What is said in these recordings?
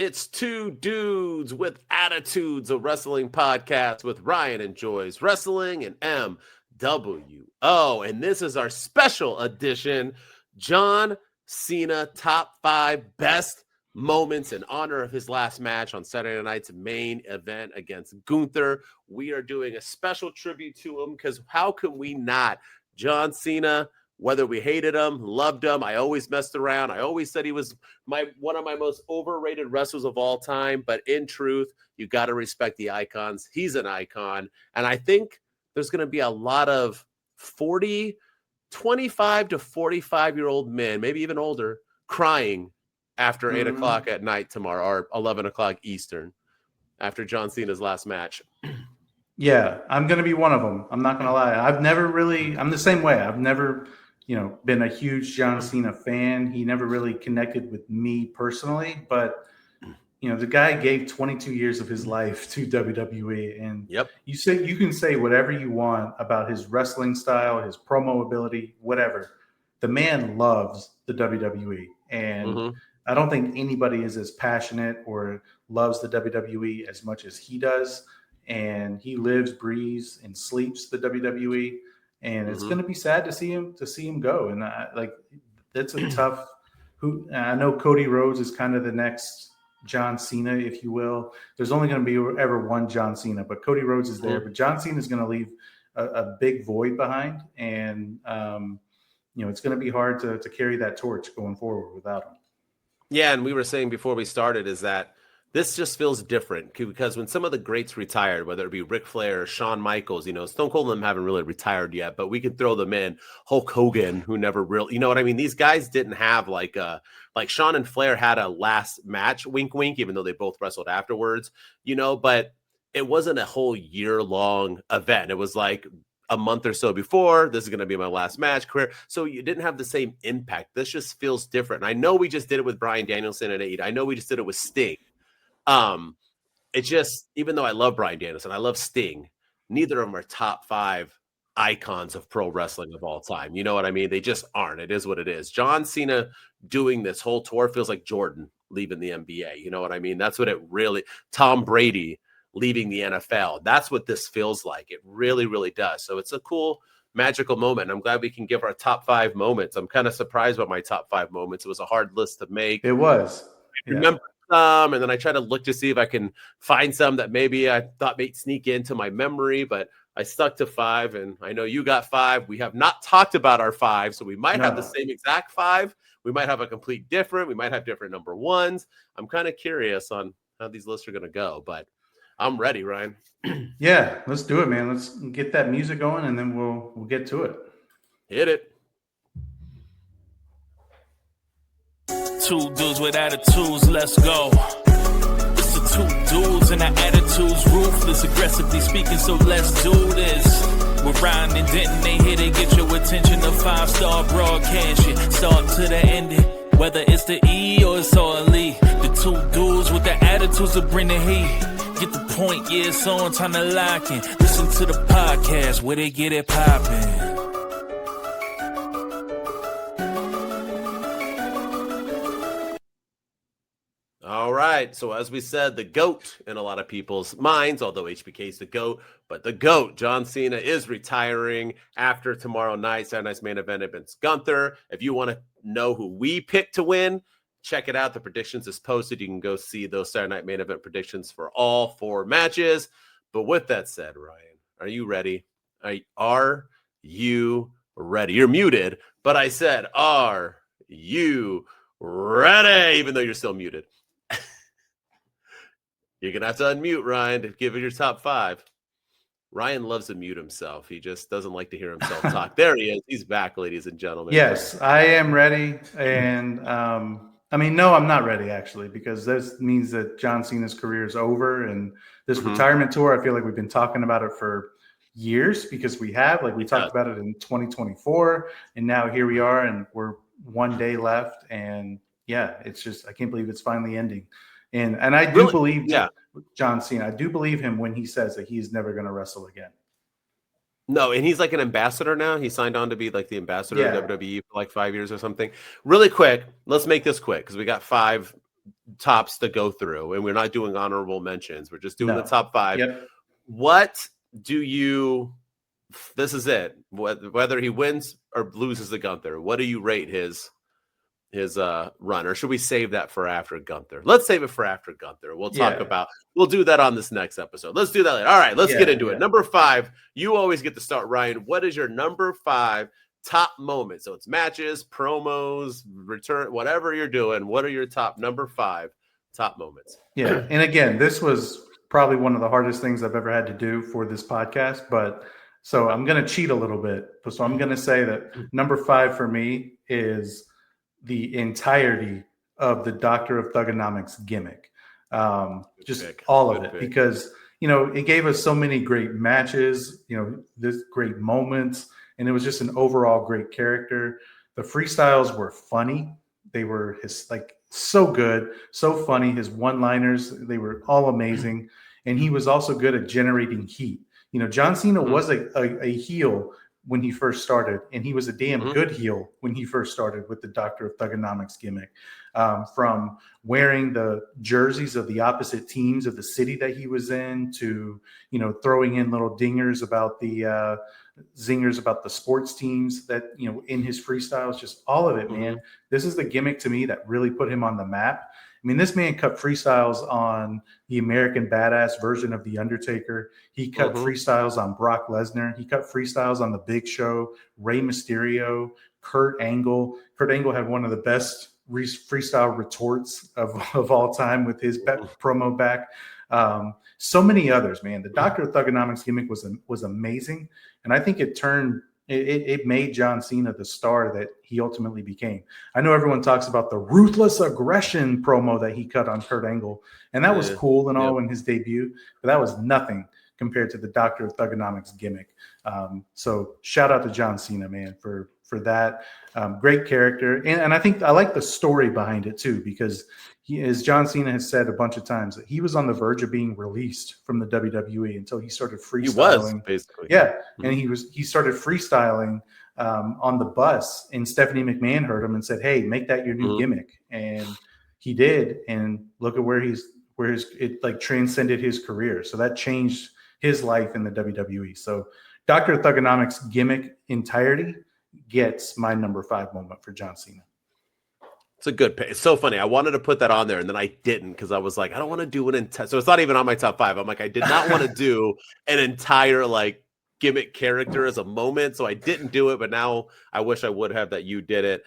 It's two dudes with attitudes, a wrestling podcast with Ryan enjoys wrestling and MWO. And this is our special edition, John Cena top 5 best moments in honor of his last match on Saturday night's main event against Gunther. We are doing a special tribute to him because how can we not? John Cena, whether we hated him, loved him, I always messed around. I always said he was one of my most overrated wrestlers of all time. But in truth, you got to respect the icons. He's an icon. And I think there's going to be a lot of 25 to 45-year-old men, maybe even older, crying after 8 o'clock at night tomorrow or 11 o'clock Eastern after John Cena's last match. Yeah, I'm going to be one of them. I'm not going to lie. I'm the same way. I've never been a huge John Cena fan. He never really connected with me personally, but the guy gave 22 years of his life to WWE, and you can say whatever you want about his wrestling style, his promo ability, whatever. The man loves the WWE, and I don't think anybody is as passionate or loves the WWE as much as he does. And he lives, breathes, and sleeps the WWE. And it's going to be sad to see him go. And that's a tough. I know Cody Rhodes is kind of the next John Cena, if you will. There's only going to be ever one John Cena, but Cody Rhodes is there. But John Cena is going to leave a big void behind, and it's going to be hard to carry that torch going forward without him. Yeah, and we were saying before we started is that this just feels different because when some of the greats retired, whether it be Ric Flair or Shawn Michaels, Stone Cold and them haven't really retired yet, but we can throw them in. Hulk Hogan, who never really, these guys didn't have like Shawn and Flair had a last match, wink, wink, even though they both wrestled afterwards, but it wasn't a whole year-long event. It was like a month or so before, this is going to be my last match career. So you didn't have the same impact. This just feels different. And I know we just did it with Bryan Danielson and AEW. I know we just did it with Sting. It's just, even though I love Bryan Danielson, I love Sting, neither of them are top 5 icons of pro wrestling of all time. You know what I mean? They just aren't. It is what it is. John Cena doing this whole tour feels like Jordan leaving the NBA. You know what I mean? That's what it really, Tom Brady leaving the NFL. That's what this feels like. It really, really does. So it's a cool, magical moment. I'm glad we can give our top 5 moments. I'm kind of surprised about my top 5 moments. It was a hard list to make. It was. I remember some, and then I try to look to see if I can find some that maybe I thought might sneak into my memory, but I stuck to 5, and I know you got 5. We have not talked about our 5, so we might have the same exact 5. We might have a complete different. We might have different number ones. I'm kind of curious on how these lists are going to go, but I'm ready, Ryan. Yeah, let's do it, man. Let's get that music going, and then we'll get to it. Hit it. Two dudes with attitudes, let's go. It's the two dudes and our attitudes, ruthless, aggressively speaking, so let's do this. We're Ryan and Denton, they here to get your attention. A 5-star broadcast, yeah. Start to the ending, whether it's the E or it's all Lee. The two dudes with the attitudes that bring the heat. Get the point, yeah, it's on, time to lock in. Listen to the podcast where they get it poppin'. All right. So as we said, the GOAT in a lot of people's minds, although HBK is the GOAT, but the GOAT, John Cena, is retiring after tomorrow night, Saturday night's main event against Gunther. If you want to know who we picked to win, check it out. The predictions is posted. You can go see those Saturday night main event predictions for all 4 matches. But with that said, Ryan, are you ready? Are you ready? You're muted, but I said, are you ready? Even though you're still muted. You're going to have to unmute, Ryan, to give it your top 5. Ryan loves to mute himself. He just doesn't like to hear himself talk. There he is. He's back, ladies and gentlemen. Yes, I am ready. And, no, I'm not ready, actually, because this means that John Cena's career is over. And this retirement tour, I feel like we've been talking about it for years because we have. Like, we talked about it in 2024. And now here we are, and we're one day left. And, yeah, it's just, I can't believe it's finally ending. And I do believe John Cena. I do believe him when he says that he's never going to wrestle again. No, and he's like an ambassador now. He signed on to be like the ambassador of WWE for like 5 years or something. Really quick, let's make this quick because we got 5 tops to go through, and we're not doing honorable mentions. We're just doing the No. top 5. Yep. What do you? This is it. Whether he wins or loses to Gunther, what do you rate his run, or should we save that for after Gunther? Let's save it for after Gunther. We'll talk about. We'll do that on this next episode. Let's do that later. All right, let's get into it. Number 5. You always get to start, Ryan. What is your number 5 top moment? So it's matches, promos, return, whatever you're doing. What are your number 5 top moments? Yeah, and again, this was probably one of the hardest things I've ever had to do for this podcast, but so I'm going to cheat a little bit. So I'm going to say that number 5 for me is the entirety of the Doctor of Thugonomics gimmick. Just all of it, because, it gave us so many great matches, this great moments, and it was just an overall great character. The freestyles were funny. They were so good, so funny. His one-liners, they were all amazing. And he was also good at generating heat. John Cena was a heel when he first started, and he was a damn good heel when he first started with the Doctor of Thugonomics gimmick. From wearing the jerseys of the opposite teams of the city that he was in, to throwing in little dingers about the zingers about the sports teams that in his freestyles, just all of it, man. This is the gimmick to me that really put him on the map. I mean, this man cut freestyles on the American Badass version of The Undertaker. He cut freestyles on Brock Lesnar. He cut freestyles on The Big Show, Rey Mysterio, Kurt Angle. Kurt Angle had one of the best freestyle retorts of all time with his promo back. So many others, man. The Doctor of Thugonomics gimmick was amazing. And I think it made John Cena the star that he ultimately became. I know everyone talks about the ruthless aggression promo that he cut on Kurt Angle, and that was cool and all in his debut, but that was nothing compared to the Doctor of Thugonomics gimmick. So shout out to John Cena, man, for that. Great character. And I think I like the story behind it too, because as John Cena has said a bunch of times, that he was on the verge of being released from the WWE until he started freestyling. He was, basically. Yeah. And he started freestyling on the bus, and Stephanie McMahon heard him and said, "Hey, make that your new gimmick." And he did. And look at where it transcended his career. So that changed his life in the WWE. So Dr. Thugonomics gimmick entirety gets my number 5 moment for John Cena. It's a good pick. It's so funny. I wanted to put that on there, and then I didn't, because I was like, I don't want to do it so it's not even on my top 5. I'm like, I did not want to do an entire gimmick character as a moment, so I didn't do it. But now I wish I would have, that you did it.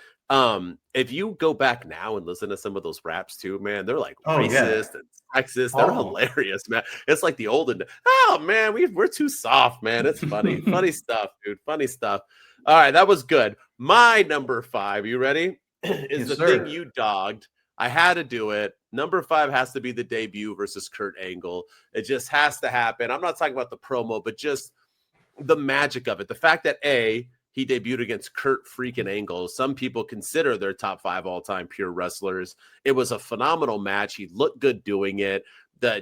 If you go back now and listen to some of those raps too, man, they're racist and sexist. They're hilarious, man. It's like the olden. Oh man, we're too soft, man. It's funny, funny stuff, dude. Funny stuff. All right, that was good. My number 5. You ready? Is the thing you dogged. I had to do it. Number 5 has to be the debut versus Kurt Angle. It just has to happen. I'm not talking about the promo, but just the magic of it. The fact that he debuted against Kurt freaking Angle. Some people consider their top 5 all-time pure wrestlers. It was a phenomenal match. He looked good doing it.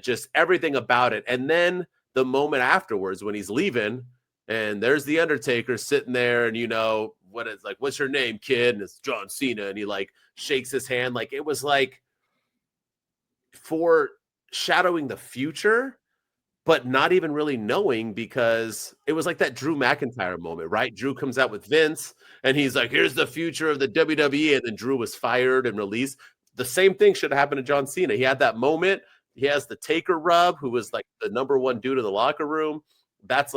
Just everything about it. And then the moment afterwards when he's leaving, and there's the Undertaker sitting there, and what's your name, kid? And it's John Cena, and he shakes his hand. It was foreshadowing the future, but not even really knowing, because it was like that Drew McIntyre moment, right? Drew comes out with Vince, and he's like, here's the future of the WWE, and then Drew was fired and released. The same thing should have happened to John Cena. He had that moment. He has the Taker rub, who was the number 1 dude in the locker room. That's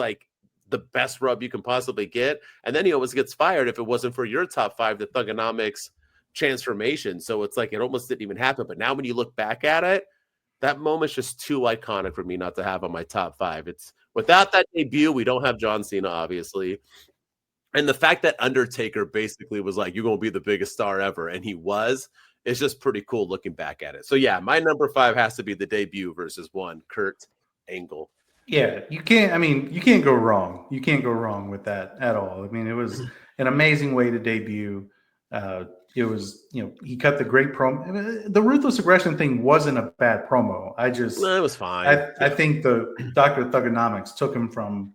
the best rub you can possibly get. And then he always gets fired if it wasn't for your top 5, the Thugonomics transformation. So it's it almost didn't even happen. But now when you look back at it, that moment's just too iconic for me not to have on my top 5. It's without that debut, we don't have John Cena, obviously. And the fact that Undertaker basically was you're going to be the biggest star ever. And he was, it's just pretty cool looking back at it. So yeah, my number 5 has to be the debut versus Kurt Angle. Yeah, you can't go wrong. You can't go wrong with that at all. I mean, it was an amazing way to debut. It was, he cut the great promo. The ruthless aggression thing wasn't a bad promo. It was fine. I think the Dr. Thugonomics took him from,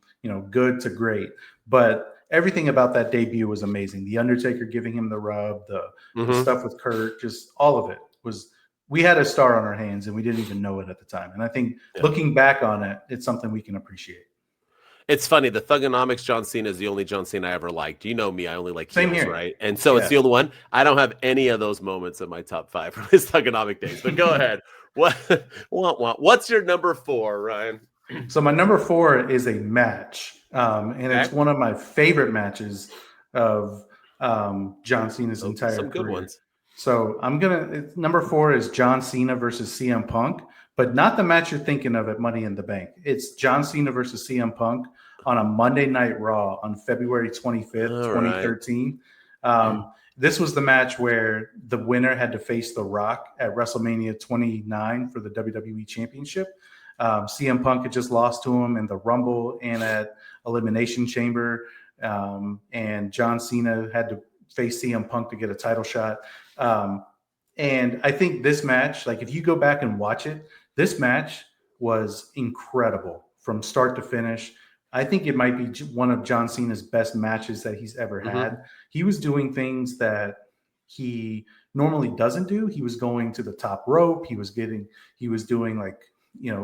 good to great. But everything about that debut was amazing. The Undertaker giving him the rub, the stuff with Kurt, just all of it was we had a star on our hands and we didn't even know it at the time. And I think looking back on it, it's something we can appreciate. It's funny. The Thugonomics John Cena is the only John Cena I ever liked. You know me. I only like Same heels, here. right? And so it's the only one. I don't have any of those moments in my top 5 from his Thugonomic days. But go ahead. What's your number 4, Ryan? So my number 4 is a match. And it's one of my favorite matches of John Cena's entire some good career. Ones. So number 4 is John Cena versus CM Punk, but not the match you're thinking of at Money in the Bank. It's John Cena versus CM Punk on a Monday Night Raw on February 25th, 2013. This was the match where the winner had to face The Rock at WrestleMania 29 for the WWE Championship. CM Punk had just lost to him in the Rumble and at Elimination Chamber. And John Cena had to face CM Punk to get a title shot. And I think this match, like if you go back and watch it, this match was incredible from start to finish. I think it might be one of John Cena's best matches that he's ever had. He was doing things that he normally doesn't do. He was going to the top rope. He was doing like,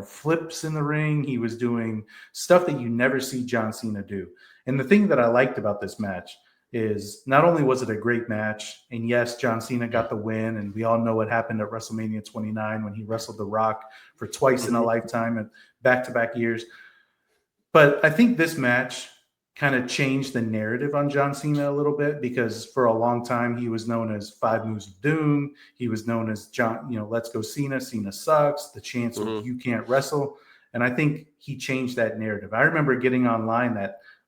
flips in the ring. He was doing stuff that you never see John Cena do. And the thing that I liked about this match is not only was it a great match, and yes, John Cena got the win, and we all know what happened at WrestleMania 29 when he wrestled The Rock for twice in a lifetime and back-to-back years. But I think this match kind of changed the narrative on John Cena a little bit, because for a long time he was known as 5 Moves of Doom. He was known as Let's Go Cena. Cena sucks. The chance of you can't wrestle. And I think he changed that narrative. I remember getting online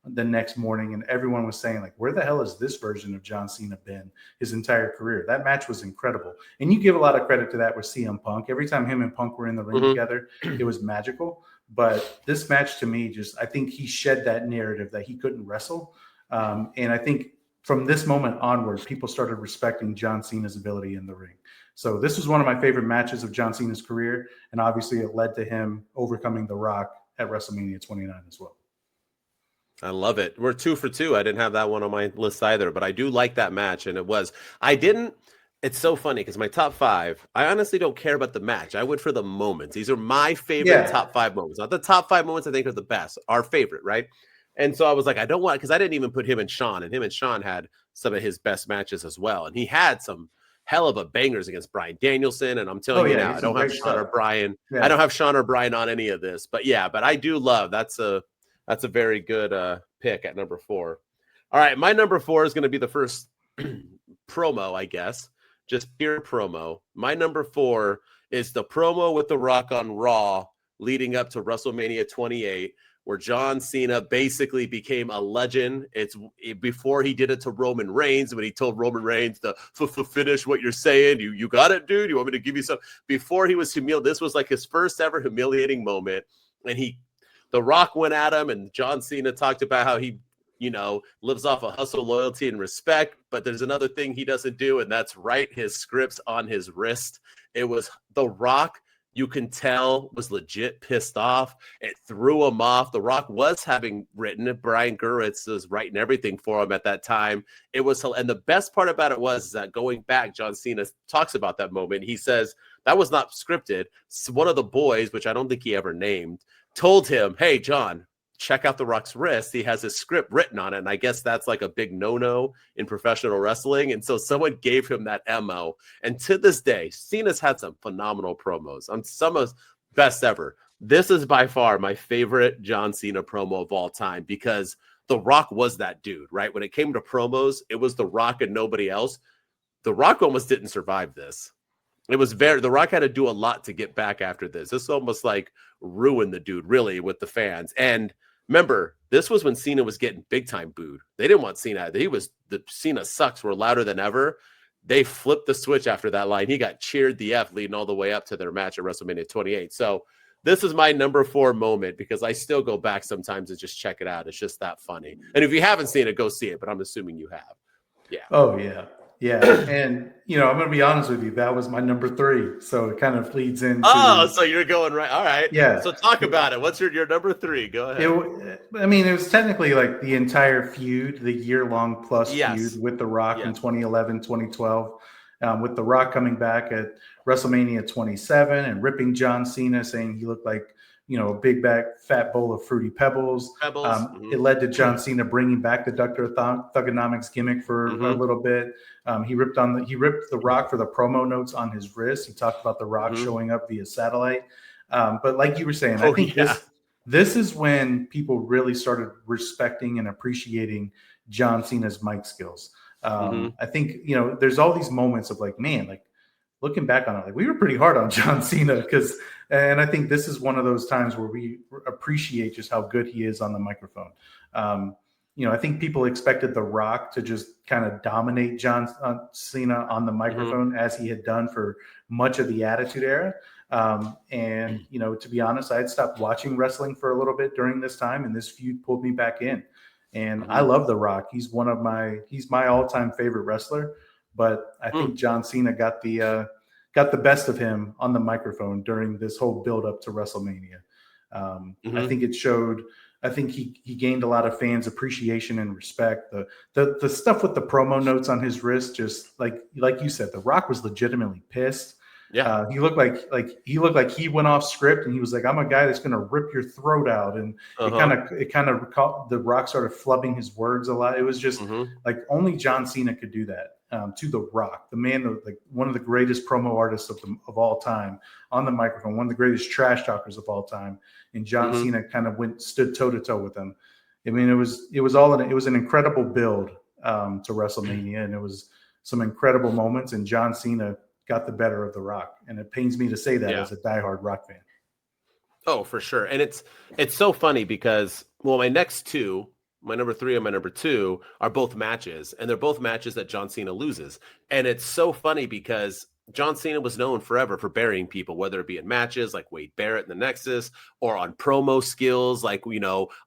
the next morning and everyone was saying, like, where the hell has this version of John Cena been his entire career? That match was incredible. And you give a lot of credit to that with CM Punk. Every time him and Punk were in the ring together, it was magical. But this match to me, I think he shed that narrative that he couldn't wrestle. And I think from this moment onward, people started respecting John Cena's ability in the ring. So this was one of my favorite matches of John Cena's career. And obviously it led to him overcoming The Rock at WrestleMania 29 as well. I love it. We're 2 for 2. I didn't have that one on my list either, but I do like that match. And it's so funny because my top 5, I honestly don't care about the match. I went for the moments. These are my favorite top 5 moments. Not the top 5 moments I think are the best, our favorite, right? And so I was like, I don't want, because I didn't even put him and Sean had some of his best matches as well. And he had some hell of a bangers against Bryan Danielson. And I'm telling you now, I don't have Sean or Bryan. I don't have Sean or Bryan on any of this. But yeah, but I do love, that's a very good pick at number 4. All right, my number 4 is going to be the first promo, I guess. Just pure promo. My number 4 is the promo with The Rock on Raw leading up to WrestleMania 28, where John Cena basically became a legend. It's before he did it to Roman Reigns, when he told Roman Reigns to finish what you're saying. You got it, dude? You want me to give you some? Before he was humiliated, this was like his first ever humiliating moment. And The Rock went at him, and John Cena talked about how he lives off of hustle, loyalty, and respect. But there's another thing he doesn't do, and that's write his scripts on his wrist. It was The Rock, you can tell, was legit pissed off. It threw him off. The Rock was having written it. Brian Gewirtz was writing everything for him at that time. It was, and the best part about it was that going back, John Cena talks about that moment. He says that was not scripted. One of the boys, which I don't think he ever named, told him, hey, John, check out The Rock's wrist. He has his script written on it. And I guess that's like a big no-no in professional wrestling. And so someone gave him that MO. And to this day, Cena's had some phenomenal promos. Some of best ever. This is by far my favorite John Cena promo of all time, because The Rock was that dude, right? When it came to promos, it was The Rock and nobody else. The Rock almost didn't survive this. The Rock had to do a lot to get back after this. This almost like ruined the dude, really, with the fans. And remember, this was when Cena was getting big time booed. They didn't want Cena. The Cena sucks were louder than ever. They flipped the switch after that line. He got cheered the F leading all the way up to their match at WrestleMania 28. So this is my number 4 moment, because I still go back sometimes and just check it out. It's just that funny. And if you haven't seen it, go see it. But I'm assuming you have. Yeah. Oh, yeah. Yeah. And, I'm going to be honest with you. That was my number 3. So it kind of leads into. Oh, so you're going right. All right. Yeah. So talk about it. What's your number 3? Go ahead. It was technically like the entire feud, the year-long plus feud with The Rock in 2011, 2012, with The Rock coming back at WrestleMania 27 and ripping John Cena, saying he looked like, a big fat bowl of Fruity Pebbles. Pebbles. It led to John Cena bringing back the Dr. Thugonomics gimmick for a little bit. He ripped The Rock for the promo notes on his wrist. He talked about The Rock showing up via satellite. But like you were saying, I think this is when people really started respecting and appreciating John Cena's mic skills. I think, there's all these moments of like, man, like looking back on it, like we were pretty hard on John Cena and I think this is one of those times where we appreciate just how good he is on the microphone. I think people expected The Rock to just kind of dominate John Cena on the microphone as he had done for much of the Attitude Era. To be honest, I had stopped watching wrestling for a little bit during this time, and this feud pulled me back in. And I love The Rock. He's my all-time favorite wrestler. But I think John Cena got the best of him on the microphone during this whole build-up to WrestleMania. I think it showed. I think he gained a lot of fans' appreciation and respect. The stuff with the promo notes on his wrist, just like you said, The Rock was legitimately pissed. Yeah, he looked like he went off script, and he was like, "I'm a guy that's going to rip your throat out." And it kind of The Rock started flubbing his words a lot. It was just like only John Cena could do that to The Rock, the man, like one of the greatest promo artists of all time on the microphone, one of the greatest trash talkers of all time. And John Cena kind of stood toe to toe with him. I mean, it was an incredible build to WrestleMania, and it was some incredible moments. And John Cena got the better of The Rock, and it pains me to say that as a diehard Rock fan. Oh, for sure. And it's so funny because, well, my next two, my number 3 and my number 2, are both matches, and they're both matches that John Cena loses. And it's so funny because John Cena was known forever for burying people, whether it be in matches like Wade Barrett in the Nexus, or on promo skills like,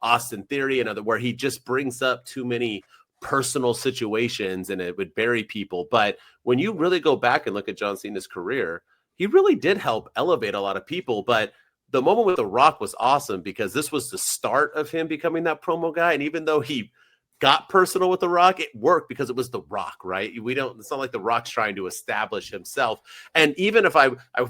Austin Theory, and other, where he just brings up too many personal situations and it would bury people. But when you really go back and look at John Cena's career, he really did help elevate a lot of people. But the moment with The Rock was awesome because this was the start of him becoming that promo guy. And even though he got personal with The Rock, it worked because it was The Rock, right? It's not like The Rock's trying to establish himself. And even if I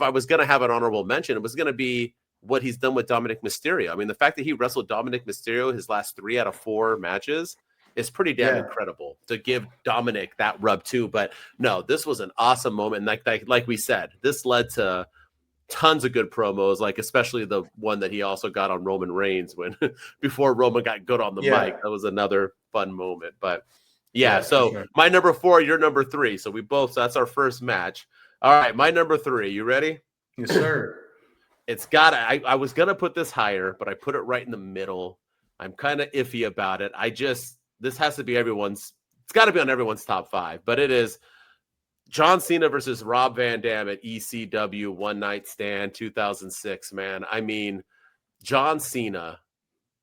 was going to have an honorable mention, it was going to be what he's done with Dominic Mysterio. I mean, the fact that he wrestled Dominic Mysterio his last 3 out of 4 matches is pretty damn incredible to give Dominic that rub too. But no, this was an awesome moment. Like we said, this led to tons of good promos, like especially the one that he also got on Roman Reigns when before Roman got good on the mic. That was another fun moment. But so my number 4, your number 3. So that's our first match. All right, my number 3. You ready? Yes, sir. I was gonna put this higher, but I put it right in the middle. I'm kind of iffy about it. This has to be it's got to be on everyone's top 5, but it is John Cena versus Rob Van Dam at ECW One Night Stand 2006, man. I mean, John Cena,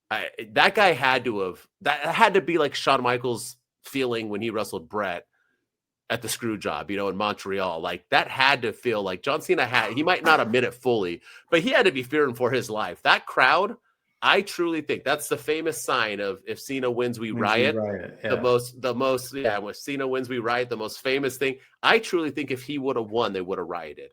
that guy had to be like Shawn Michaels' feeling when he wrestled Brett at the screw job, in Montreal. Like that had to feel like John Cena he might not admit it fully, but he had to be fearing for his life. That crowd, I truly think that's the famous sign of if Cena wins, we riot. When Cena wins, we riot. The most famous thing. I truly think if he would have won, they would have rioted.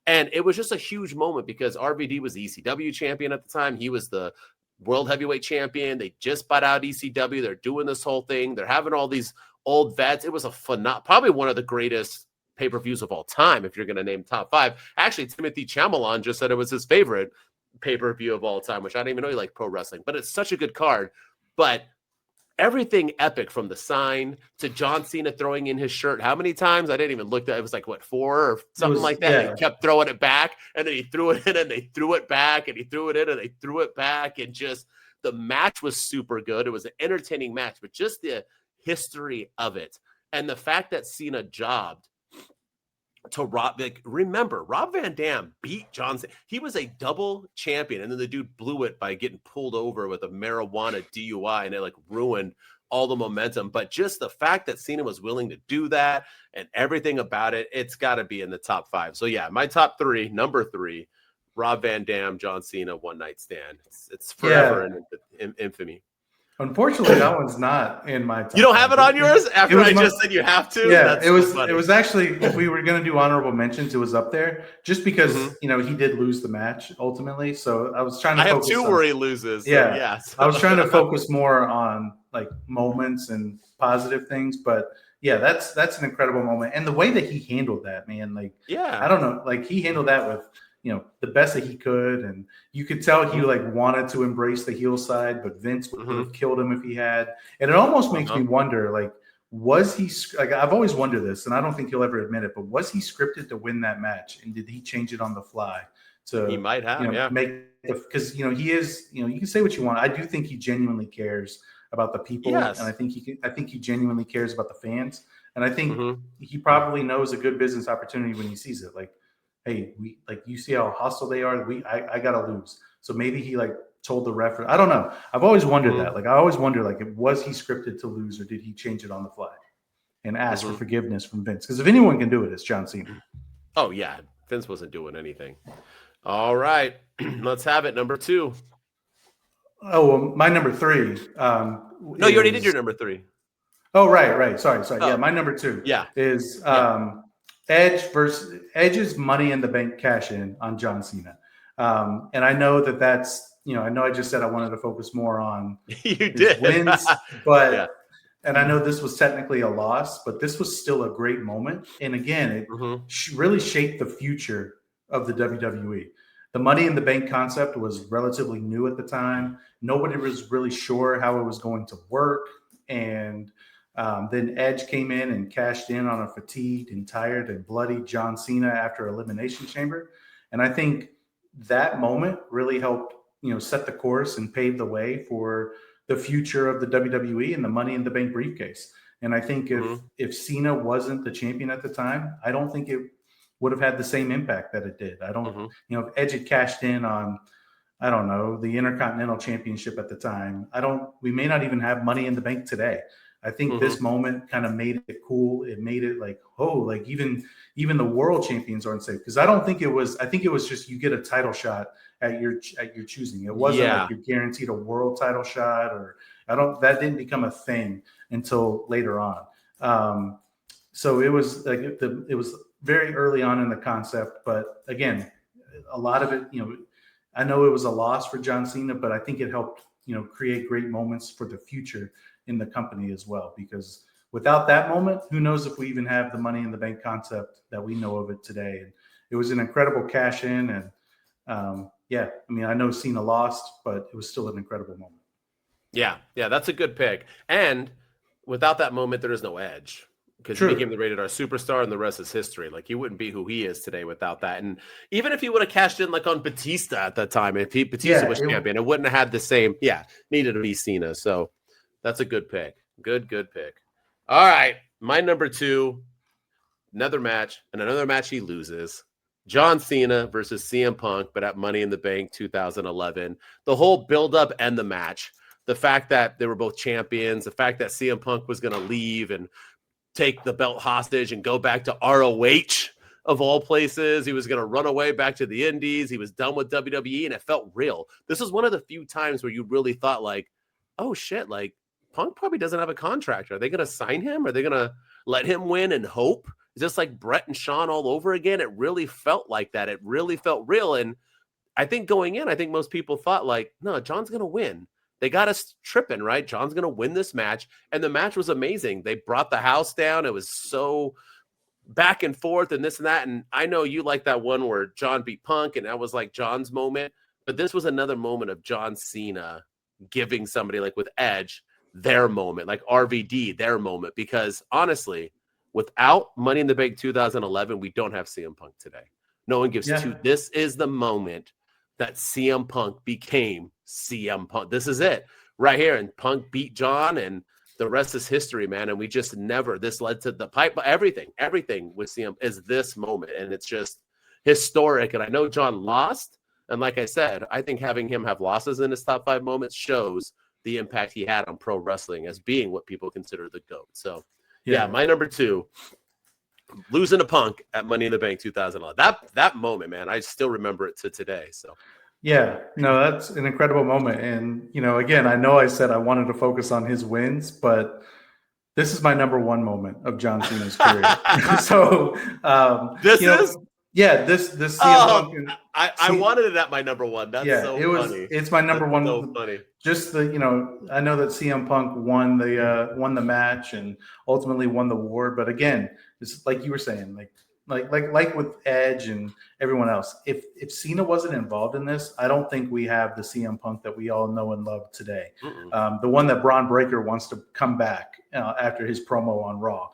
And it was just a huge moment because RVD was the ECW champion at the time. He was the world heavyweight champion. They just bought out ECW. They're doing this whole thing. They're having all these old vets. It was probably one of the greatest pay-per-views of all time. If you're going to name top 5, actually, Timothy Chalamet just said it was his favorite pay-per-view of all time, which I didn't even know he liked pro wrestling, but it's such a good card. But everything epic, from the sign to John Cena throwing in his shirt. How many times? I didn't even look at it. It was like 4 or something like that. Yeah. He kept throwing it back, and then he threw it in, and they threw it back, and he threw it in, and they threw it back. And just the match was super good. It was an entertaining match, but just the history of it and the fact that Cena jobbed to Rob. Remember, Rob Van Dam beat John Cena. He was a double champion, and then the dude blew it by getting pulled over with a marijuana DUI, and it ruined all the momentum. But just the fact that Cena was willing to do that and everything about it, it's got to be in the top 5. So yeah, my top 3, number 3, Rob Van Dam, John Cena, One Night Stand. It's forever in infamy. Unfortunately, that one's not in my top You don't have 10. it on yours after was I my- just said you have to? Yeah, That's it was. so funny. It was actually, if we were going to do honorable mentions, it was up there just because Mhm. he did lose the match ultimately. So I was trying to I have focus two on, where he loses. So yeah, yeah. I was trying to focus more on like moments and positive things. But yeah, that's an incredible moment, and the way that he handled that, man, like Yeah. I don't know, like he handled that with the best that he could, and you could tell he like wanted to embrace the heel side, but Vince would have killed him if he had. And it almost makes me wonder, like, was he like? I've always wondered this, and I don't think he'll ever admit it, but was he scripted to win that match, and did he change it on the fly to He might have, yeah. make because he is you can say what you want. I do think he genuinely cares about the people, Yes. and I think he genuinely cares about the fans, and I think he probably knows a good business opportunity when he sees it. Like, hey, you see how hostile they are. I gotta lose. So maybe he like told the ref. I don't know. I've always wondered that. Like I always wonder, like, was he scripted to lose or did he change it on the fly and ask for forgiveness from Vince? Because if anyone can do it, it's John Cena. Oh yeah, Vince wasn't doing anything. All right, let's have it. Number 2. Oh, well, my number 3. No, you already did your number 3. Oh, right. Sorry. Oh. Yeah, my number 2 Yeah. is Edge's Money in the Bank cash in on John Cena. And I know that's, I know I just said I wanted to focus more on You his did. wins, but Yeah. and I know this was technically a loss, but this was still a great moment. And again, it really shaped the future of the WWE. The Money in the Bank concept was relatively new at the time. Nobody was really sure how it was going to work. And then Edge came in and cashed in on a fatigued and tired and bloody John Cena after Elimination Chamber. And I think that moment really helped, set the course and pave the way for the future of the WWE and the Money in the Bank briefcase. And I think if Cena wasn't the champion at the time, I don't think it would have had the same impact that it did. I don't, if Edge had cashed in on, I don't know, the Intercontinental Championship at the time, we may not even have Money in the Bank today. I think this moment kind of made it cool. It made it like, oh, like even the world champions aren't safe. Because I think it was just you get a title shot at your choosing. It wasn't like you're guaranteed a world title shot, or that didn't become a thing until later on. So it was like it was very early on in the concept, but again, a lot of it, I know it was a loss for John Cena, but I think it helped, create great moments for the future in the company as well. Because without that moment, who knows if we even have the Money in the Bank concept that we know of it today. And it was an incredible cash in, and I know Cena lost, but it was still an incredible moment. Yeah, that's a good pick. And without that moment, there is no Edge, because he became the Rated R superstar, and the rest is history. Like, he wouldn't be who he is today without that. And even if he would have cashed in like on Batista at that time, if Batista was champion, it wouldn't have had the same. Yeah, needed to be Cena. So that's a good pick. Good pick. All right, my number 2, another match he loses. John Cena versus CM Punk, but at Money in the Bank 2011. The whole build-up and the match, the fact that they were both champions, the fact that CM Punk was going to leave and take the belt hostage and go back to ROH of all places. He was going to run away back to the Indies. He was done with WWE, and it felt real. This is one of the few times where you really thought like, oh shit, like Punk probably doesn't have a contract. Are they going to sign him? Are they going to let him win and hope? Is this like Brett and Shawn all over again? It really felt like that. It really felt real. And I think going in, I think most people thought like, no, John's going to win. They got us tripping, right? John's going to win this match. And the match was amazing. They brought the house down. It was so back and forth and this and that. And I know you like that one where John beat Punk, and that was like John's moment. But this was another moment of John Cena giving somebody like with Edge their moment, like RVD, their moment. Because honestly, without Money in the Bank 2011, we don't have CM Punk today. No one gives two. This is the moment that CM Punk became CM Punk. This is it right here. And Punk beat John, and the rest is history, man. And we just never, this led to the pipe, everything with CM is this moment. And it's just historic. And I know John lost. And like I said, I think having him have losses in his top 5 moments shows the impact he had on pro wrestling as being what people consider the GOAT. So yeah, my number 2, losing to Punk at Money in the Bank 2011. That moment, man, I still remember it to today. So Yeah, no, that's an incredible moment. And, again, I know I said I wanted to focus on his wins, but this is my number one moment of John Cena's career. So, This is this CM oh, Punk and I wanted it at my number one. That's yeah, so funny. it's my number That's one. so funny. Just I know that CM Punk won the match and ultimately won the war. But again, it's like you were saying, like with Edge and everyone else. If Cena wasn't involved in this, I don't think we have the CM Punk that we all know and love today. The one that Braun Breaker wants to come back after his promo on Raw.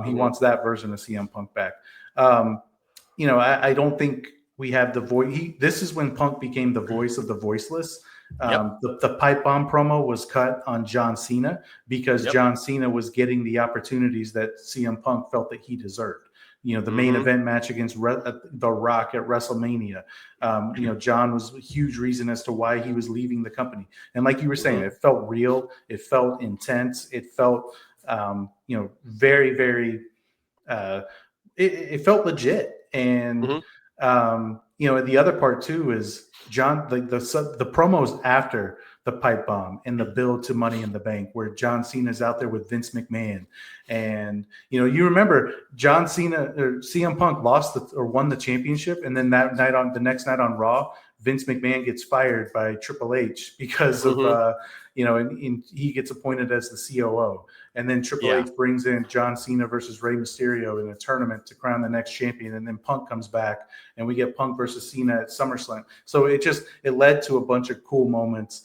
He wants that version of CM Punk back. I don't think we have the voice. This is when Punk became the voice of the voiceless. The pipe bomb promo was cut on John Cena because John Cena was getting the opportunities that CM Punk felt that he deserved. The main event match against The Rock at WrestleMania. John was a huge reason as to why he was leaving the company. And like you were saying, it felt real. It felt intense. It felt, very, very, it felt legit. And, the other part too is John, the promos after the pipe bomb and the build to Money in the Bank, where John Cena is out there with Vince McMahon. And, you remember John Cena or CM Punk won the championship. And then the next night on Raw, Vince McMahon gets fired by Triple H because of, and he gets appointed as the COO. And then Triple H brings in John Cena versus Rey Mysterio in a tournament to crown the next champion. And then Punk comes back and we get Punk versus Cena at SummerSlam. So it led to a bunch of cool moments.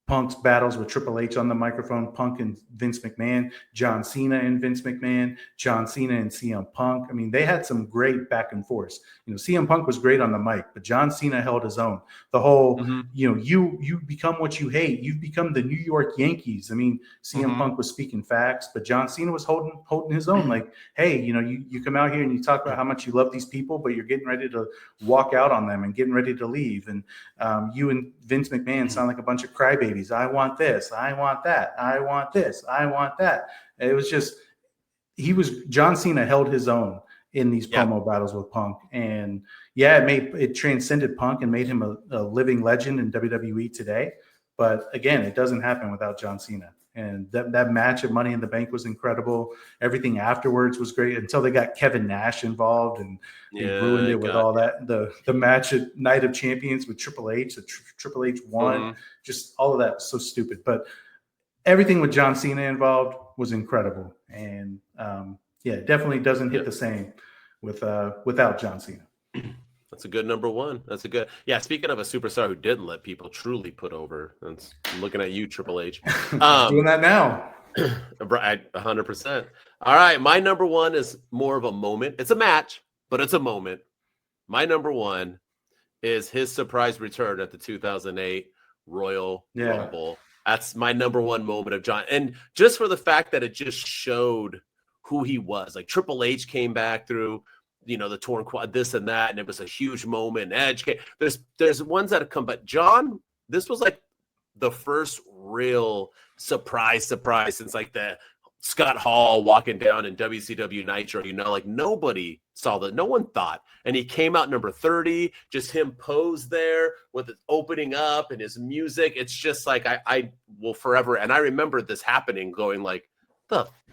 Punk's battles with Triple H on the microphone, Punk and Vince McMahon, John Cena and Vince McMahon, John Cena and CM Punk. I mean, they had some great back and forth. CM Punk was great on the mic, but John Cena held his own. The whole, you become what you hate. You've become the New York Yankees. I mean, CM Punk was speaking facts, but John Cena was holding his own. Like, hey, you come out here and you talk about how much you love these people, but you're getting ready to walk out on them and getting ready to leave. And you and Vince McMahon sound like a bunch of crybabies. I want this. I want that. I want this. I want that. It was just, John Cena held his own in these promo battles with Punk. And it transcended Punk and made him a living legend in WWE today. But again, it doesn't happen without John Cena. And that match at Money in the Bank was incredible. Everything afterwards was great until they got Kevin Nash involved and they ruined it with all that. The match at Night of Champions with Triple H, Triple H won, just all of that was so stupid. But everything with John Cena involved was incredible. And it definitely doesn't hit the same without John Cena. That's a good number one. That's a good. Yeah. Speaking of a superstar who didn't let people truly put over, I'm looking at you, Triple H. Doing that now. 100%. All right. My number one is more of a moment. It's a match, but it's a moment. My number one is his surprise return at the 2008 Royal Rumble. That's my number one moment of John. And just for the fact that it just showed who he was. Like Triple H came back through, the torn quad, this and that, and it was a huge moment. Edge came. There's ones that have come, but John, this was like the first real surprise since like the Scott Hall walking down in WCW Nitro. Like nobody saw that, no one thought, and he came out number 30. Just him posed there with it opening up and his music. It's just like I will forever. And I remember this happening, going like,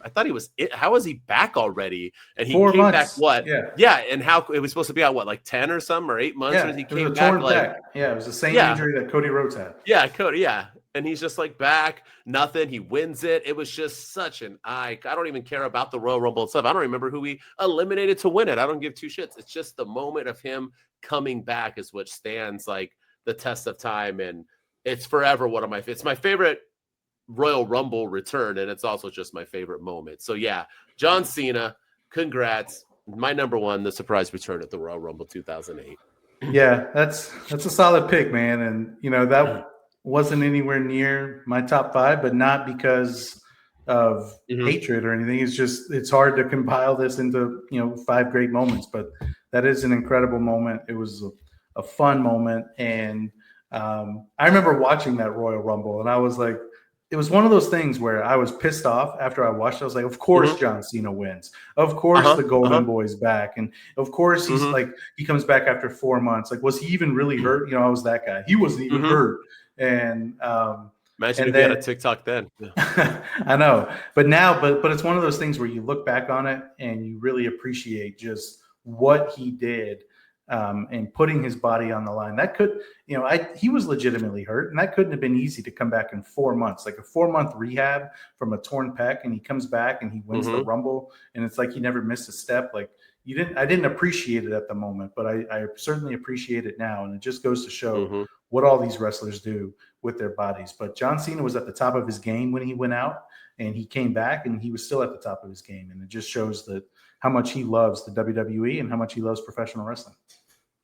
I thought he was it. How is he back already? And he 4 came months. back what? Yeah. And how it was supposed to be out like 10 or something or 8 months. Yeah, and he it was came a back torn like back. Yeah, it was the same injury that Cody Rhodes had. Yeah, Cody. Yeah, and he's just like back, nothing. He wins it. It was just such an I don't even care about the Royal Rumble itself. I don't remember who he eliminated to win it. I don't give two shits. It's just the moment of him coming back is what stands like the test of time, and it's forever one of my. It's my favorite Royal Rumble return, and it's also just my favorite moment. So yeah, John Cena, congrats. My number one, the surprise return at the Royal Rumble 2008. Yeah, that's a solid pick, man. And that wasn't anywhere near my top 5, but not because of hatred or anything. It's hard to compile this into 5 great moments, but that is an incredible moment. It was a fun moment, and I remember watching that Royal Rumble, and I was like, it was one of those things where I was pissed off after I watched. I was like, of course John Cena wins. Of course the Golden Boy's back. And of course he's like, he comes back after 4 months. Like, was he even really hurt? You know, I was that guy. He wasn't even hurt. And imagine if you had a TikTok then. Yeah. I know. But now, but it's one of those things where you look back on it and you really appreciate just what he did. And putting his body on the line. That could, you know, he was legitimately hurt, and that couldn't have been easy to come back in 4 months, like a 4-month rehab from a torn pec, and he comes back and he wins the Rumble, and it's like he never missed a step. Like, I didn't appreciate it at the moment, but I certainly appreciate it now, and it just goes to show what all these wrestlers do with their bodies. But John Cena was at the top of his game when he went out, and he came back, and he was still at the top of his game, and it just shows that how much he loves the WWE and how much he loves professional wrestling.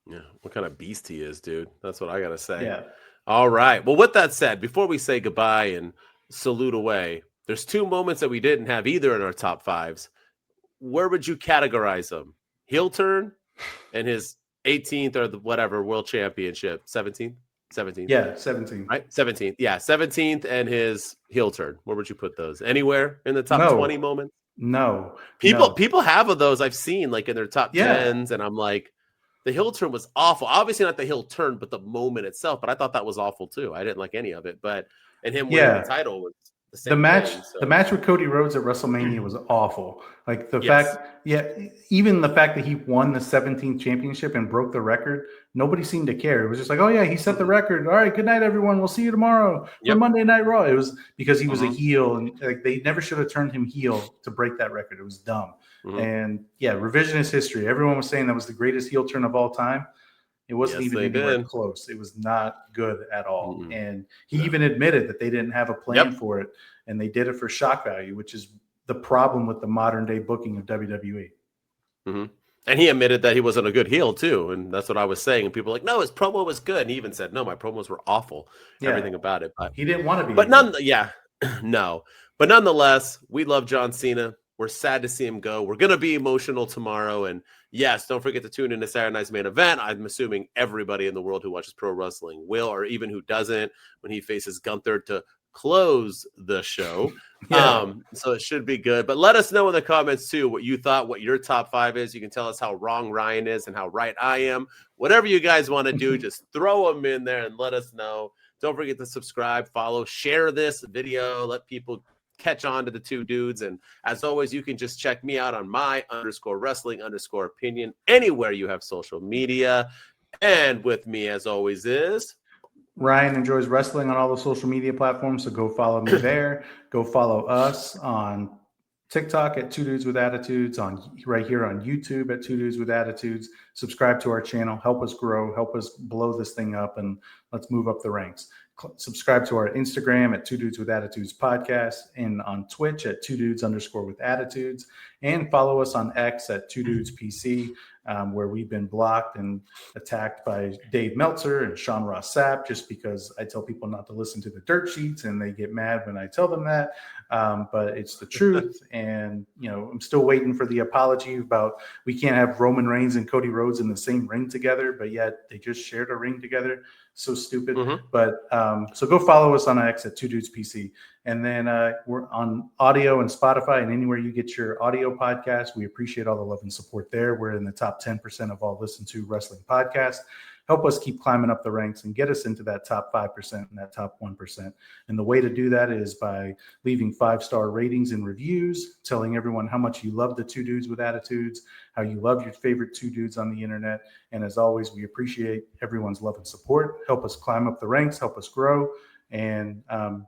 Yeah, what kind of beast he is, dude. That's what I got to say. Yeah. All right. Well, with that said, before we say goodbye and salute away, there's 2 moments that we didn't have either in our top 5s. Where would you categorize them? Heel turn and his 18th or the whatever world championship, 17th? 17th. Yeah, 17th. Right? 17th. Yeah, 17th and his heel turn. Where would you put those? Anywhere in the top 20 moments? No. People have of those I've seen like in their top 10s, and I'm like, the heel turn was awful. Obviously not the heel turn, but the moment itself. But I thought that was awful too. I didn't like any of it. But and him winning the title was the same. The match with Cody Rhodes at WrestleMania was awful. Like the fact, even the fact that he won the 17th championship and broke the record, nobody seemed to care. It was just like, oh yeah, he set the record. All right, good night, everyone. We'll see you tomorrow for Monday Night Raw. It was because he was a heel, and like they never should have turned him heel to break that record. It was dumb. And revisionist history. Everyone was saying that was the greatest heel turn of all time. It wasn't even anywhere close. It was not good at all. And he even admitted that they didn't have a plan for it, and they did it for shock value, which is the problem with the modern day booking of WWE. And he admitted that he wasn't a good heel too, and that's what I was saying. And people were like, no, his promo was good. And he even said, no, my promos were awful. Everything about it. But he didn't want to be. But no. But nonetheless, we love John Cena. We're sad to see him go. We're going to be emotional tomorrow. And yes, don't forget to tune in to Saturday Night's Main Event. I'm assuming everybody in the world who watches pro wrestling will, or even who doesn't, when he faces Gunther to close the show. So it should be good. But let us know in the comments too what you thought, what your top 5 is. You can tell us how wrong Ryan is and how right I am. Whatever you guys want to do, just throw them in there and let us know. Don't forget to subscribe, follow, share this video, let people catch on to the 2 dudes. And as always, you can just check me out on my_wrestling_opinion anywhere you have social media. And with me, as always, is Ryan. Enjoys wrestling on all the social media platforms, so go follow me there. Go follow us on TikTok at 2 Dudes with Attitudes, on right here on YouTube at 2 Dudes with Attitudes. Subscribe to our channel, help us grow, help us blow this thing up, and let's move up the ranks. Subscribe to our Instagram at 2 Dudes with Attitudes podcast, and on Twitch at 2 Dudes_with Attitudes, and follow us on X at 2 Dudes PC, where we've been blocked and attacked by Dave Meltzer and Sean Ross Sapp just because I tell people not to listen to the dirt sheets and they get mad when I tell them that. But it's the truth. And, you know, I'm still waiting for the apology about we can't have Roman Reigns and Cody Rhodes in the same ring together, but yet they just shared a ring together. So stupid. But so go follow us on X at 2 Dudes PC. And then we're on audio and Spotify and anywhere you get your audio podcast. We appreciate all the love and support there. We're in the top 10% of all listened to wrestling podcasts. Help us keep climbing up the ranks and get us into that top 5% and that top 1%. And the way to do that is by leaving 5-star ratings and reviews, telling everyone how much you love the 2 Dudes with Attitudes, how you love your favorite 2 dudes on the internet. And as always, we appreciate everyone's love and support. Help us climb up the ranks, help us grow. And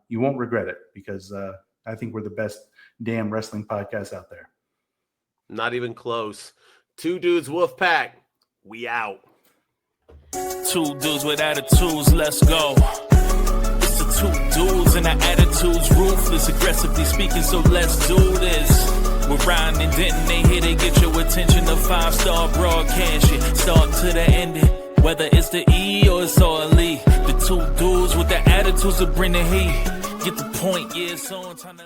you won't regret it because I think we're the best damn wrestling podcast out there. Not even close. 2 Dudes Wolf Pack. We out. 2 dudes with attitudes, let's go. It's the 2 dudes and our attitudes, ruthless, aggressively speaking, so let's do this. We're Ryan and Denton, they here to get your attention. The 5-star broadcast shit, start to the ending. Whether it's the E or it's all E. The 2 dudes with the attitudes that bring the heat. Get the point, yeah, it's on time to